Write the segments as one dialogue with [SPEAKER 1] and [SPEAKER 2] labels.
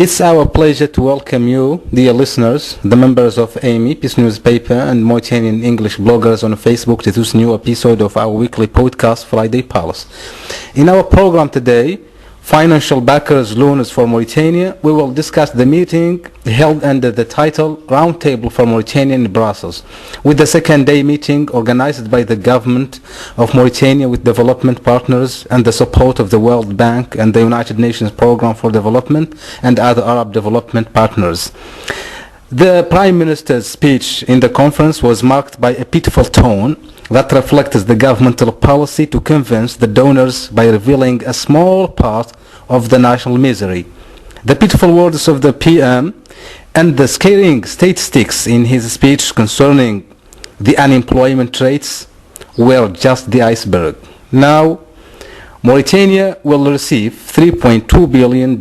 [SPEAKER 1] It's our pleasure to welcome you, dear listeners, the members of AMI, Peace Newspaper, and Mauritanian English bloggers on Facebook to this new episode of our weekly podcast, Friday Palace. In our program today, Financial Backers Loans for Mauritania, we will discuss the meeting held under the title Roundtable for Mauritania in Brussels, with the second day meeting organized by the government of Mauritania with development partners and the support of the World Bank and the United Nations Programme for Development and other Arab development partners. The Prime Minister's speech in the conference was marked by a pitiful tone that reflects the governmental policy to convince the donors by revealing a small part of the national misery. The pitiful words of the PM and the scaring statistics in his speech concerning the unemployment rates were just the iceberg. Now, Mauritania will receive $3.2 billion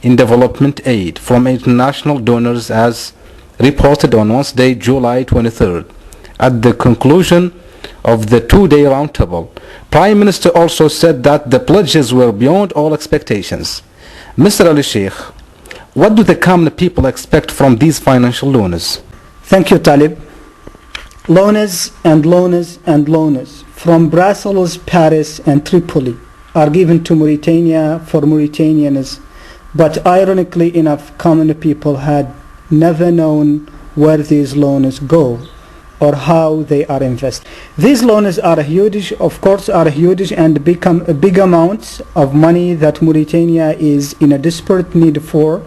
[SPEAKER 1] in development aid from international donors as reported on Wednesday, July 23rd. At the conclusion of the two-day roundtable, Prime Minister also said that the pledges were beyond all expectations. Mr. Ali Sheikh, what do the common people expect from these financial loans?
[SPEAKER 2] Thank you, Talib. Loans and loans and loans from Brussels, Paris and Tripoli are given to Mauritania for Mauritanians, but ironically enough, common people had never known where these loans go or how they are invested. These loans are huge, of course, and become big amounts of money that Mauritania is in a desperate need for,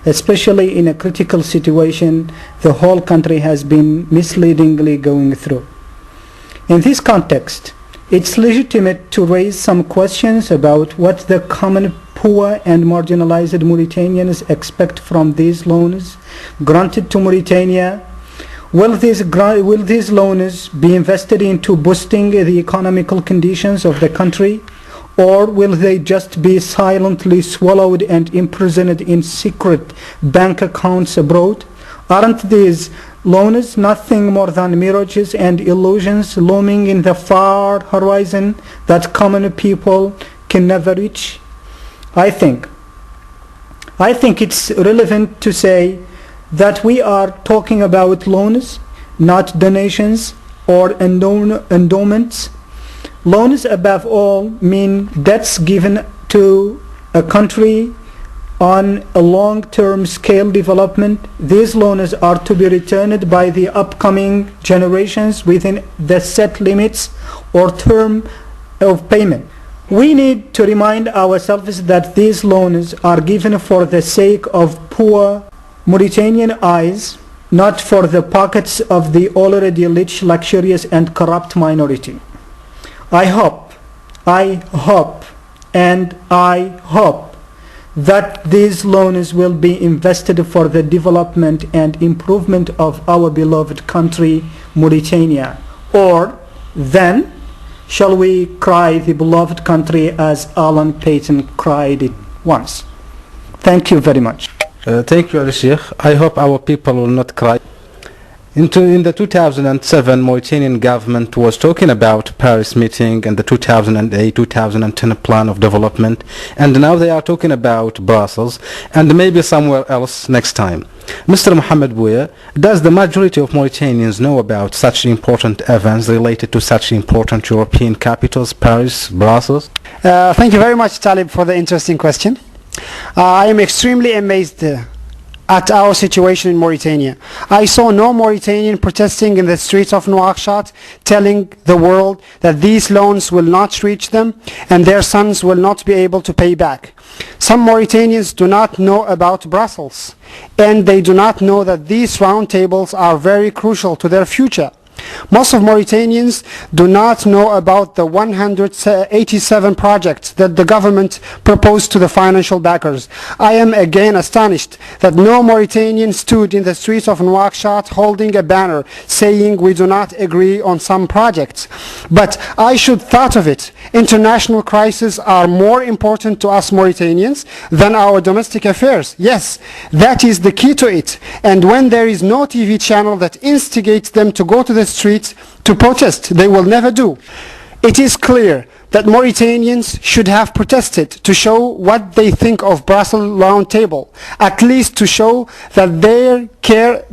[SPEAKER 2] especially in a critical situation the whole country has been misleadingly going through. In this context, it's legitimate to raise some questions about what the common poor and marginalized Mauritanians expect from these loans granted to Mauritania. Will these loans be invested into boosting the economical conditions of the country, or will they just be silently swallowed and imprisoned in secret bank accounts abroad? Aren't these loans nothing more than mirages and illusions looming in the far horizon that common people can never reach? I think it's relevant to say that we are talking about loans, not donations or endowments. Loans above all mean debts given to a country on a long-term scale development. These loans are to be returned by the upcoming generations within the set limits or term of payment. We need to remind ourselves that these loans are given for the sake of poor Mauritanian eyes, not for the pockets of the already rich, luxurious and corrupt minority. I hope that these loans will be invested for the development and improvement of our beloved country, Mauritania. Or then, shall we cry the beloved country as Alan Paton cried it once? Thank you very much.
[SPEAKER 1] Thank you, Ali Sheikh. I hope our people will not cry. In the 2007, Mauritanian government was talking about Paris meeting and the 2008-2010 plan of development, and now they are talking about Brussels and maybe somewhere else next time. Mr. Mohamed Bouya, does the majority of Mauritanians know about such important events related to such important European capitals, Paris, Brussels?
[SPEAKER 3] Thank you very much, Talib, for the interesting question. I am extremely amazed at our situation in Mauritania. I saw no Mauritanian protesting in the streets of Nouakchott, telling the world that these loans will not reach them and their sons will not be able to pay back. Some Mauritanians do not know about Brussels, and they do not know that these roundtables are very crucial to their future. Most of Mauritanians do not know about the 187 projects that the government proposed to the financial backers. I am again astonished that no Mauritanian stood in the streets of Nouakchott holding a banner saying we do not agree on some projects. But I should thought of it. International crises are more important to us Mauritanians than our domestic affairs. Yes, that is the key to it. And when there is no TV channel that instigates them to go to the streets to protest, they will never do. It is clear that Mauritanians should have protested to show what they think of Brussels Round Table, at least to show that they care,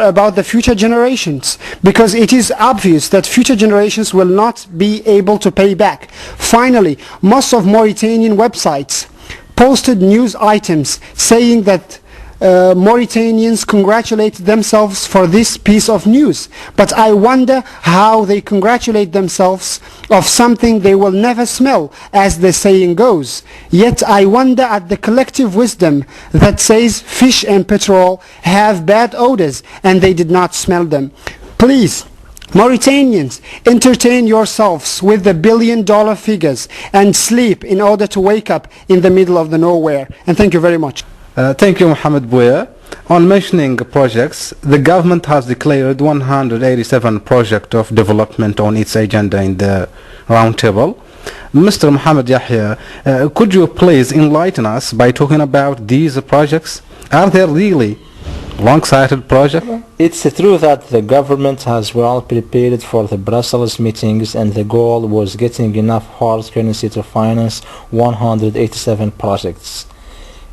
[SPEAKER 3] about the future generations, because it is obvious that future generations will not be able to pay back. Finally, most of Mauritanian websites posted news items saying that Mauritanians congratulate themselves for this piece of news. But I wonder how they congratulate themselves of something they will never smell, as the saying goes. Yet I wonder at the collective wisdom that says fish and petrol have bad odors and they did not smell them. Please, Mauritanians, entertain yourselves with the billion-dollar figures and sleep in order to wake up in the middle of the nowhere. And thank you very much.
[SPEAKER 1] Thank you, Mohamed Bouya. On mentioning projects, the government has declared 187 projects of development on its agenda in the roundtable. Mr. Mohamed Yahya, could you please enlighten us by talking about these projects? Are they really long-sighted projects?
[SPEAKER 4] It's true that the government has well prepared for the Brussels meetings, and the goal was getting enough hard currency to finance 187 projects.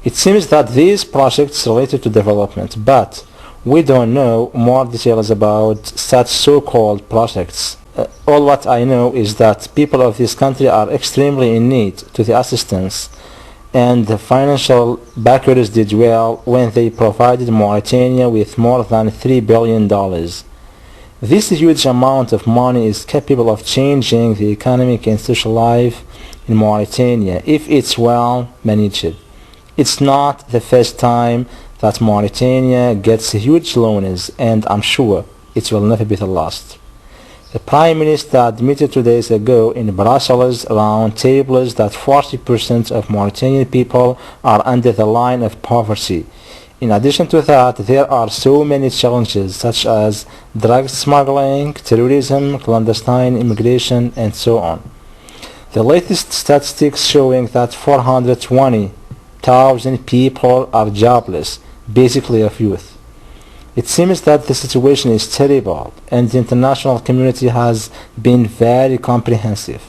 [SPEAKER 4] It seems that these projects related to development, but we don't know more details about such so-called projects. All what I know is that people of this country are extremely in need to the assistance, and the financial backers did well when they provided Mauritania with more than $3 billion. This huge amount of money is capable of changing the economic and social life in Mauritania if it's well managed. It's not the first time that Mauritania gets huge loans, and I'm sure it will never be the last. The Prime Minister admitted 2 days ago in Brussels round tables that 40% of Mauritanian people are under the line of poverty. In addition to that, there are so many challenges such as drug smuggling, terrorism, clandestine immigration, and so on. The latest statistics showing that 420,000 people are jobless, basically of youth. It seems that the situation is terrible, and the international community has been very comprehensive.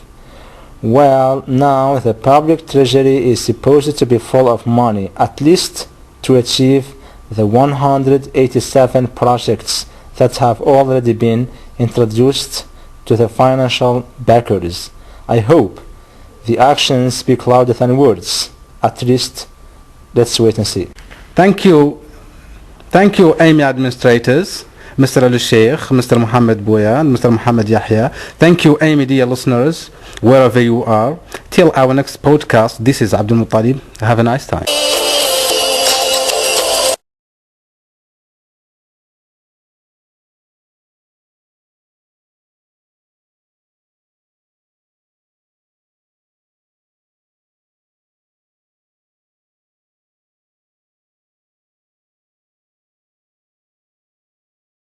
[SPEAKER 4] Well, now the public treasury is supposed to be full of money, at least to achieve the 187 projects that have already been introduced to the financial backers. I hope the actions speak louder than words. At least, let's wait and see.
[SPEAKER 1] Thank you, AMI administrators, Mr. Ali Sheikh, Mr. Mohamed Bouya, and Mr. Mohamed Yahya. Thank you, AMI dear listeners, wherever you are. Till our next podcast, this is Abdul Muttalib. Have a nice time.